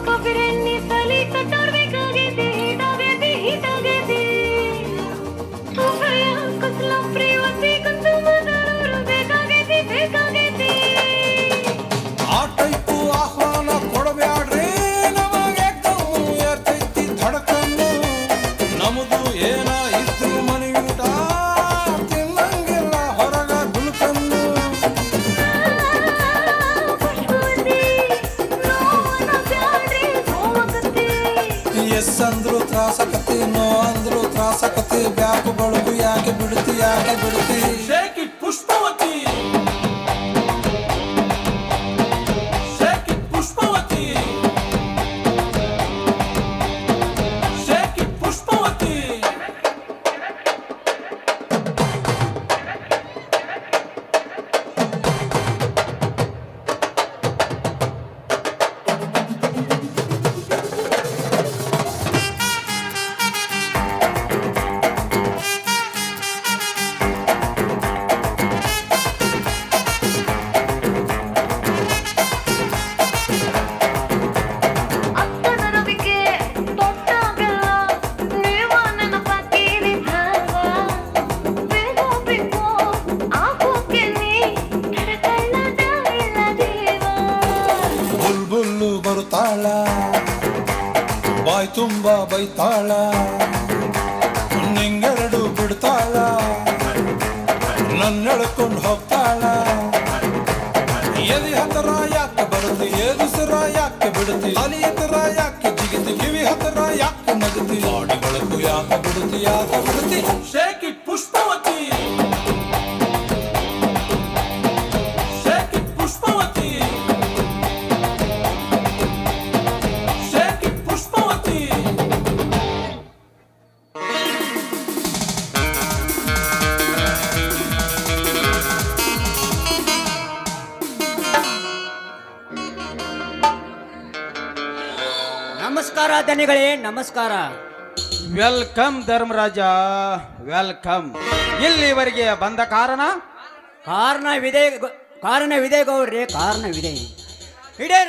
ಕೊಬ್ಬಿರೆಣ್ಣೆ ತಲೆ ಕಟ್ಟೋರ್ಬೇಕಾಗೈತಿ ಹೀಟಾಗೈತಿ ಹೀಟಾಗೈತಿ ಉಭಯ ಕುಸಲ ಪ್ರೇವತಿ ಕುಂದು ಮಾತಾಡೋರು ಬೇಕಾಗೈತಿ ಬೇಕಾಗೈತಿ ಆ ಟೈಪು ಆಹ್ವಾನ ಕೊಡಬ್ಯಾಡ್ರಿ ನಮಗೆ ಎರ್ತೈತಿ ಧಡಕನ್ನು ನಮ್ದು ಏನ ಇದ್ರು ಮನೆಯೂಟ ತಿನ್ನಂಗಿಲ್ಲ ಹೊರಗ ಗುಲ್ಕನ್ನು ಎಸ್ ಅಂದ್ರು ತ್ರಾಸಕತಿ ನೋ ಅಂದ್ರು ತ್ರಾಸಕತಿ ಬ್ಯಾಕು ಬಳುಗು ಯಾಕೆ ಬಿಡ್ತಿ shake it Pushpavati shake it Pushpavati shake it Pushpavati ಬುಲ್ಬುಲ್ಲು ಬರುತ್ತಾಳ ಬಾಯ್ ತುಂಬ ಬೈತಾಳ ನಿಂಗೆರಡು ಬಿಡ್ತಾಳ ನನ್ನೆಳ್ಕೊಂಡು ಹೋಗ್ತಾಳ ಎದಿ ಹತ್ರ ಯಾಕೆ ಬರುತ್ತಿ ಎದುಸರ ಯಾಕೆ ಬಿಡುತ್ತಿ ಅಲಿ ಹತ್ರ ಯಾಕೆ ಜಿಗಿತಿ ಕಿವಿ ಹತ್ರ ಯಾಕೆ ನಗುತ್ತಿ ಗಾಡಿ ಬೆಳಕು ಯಾಕೆ ಬಿಡುತ್ತಿ shake it Pushpavati shake it Pushpavati shake it Pushpavati ನಮಸ್ಕಾರ ದನಿಗಳೇ ನಮಸ್ಕಾರ. Welcome Dharmaraja welcome. ಇಲ್ಲಿವರೆಗೆ ಬಂದ ಕಾರಣವಿದೆ ಗೌಡ್ರೆ, ಕಾರಣವಿದೆ. ಇಡೇ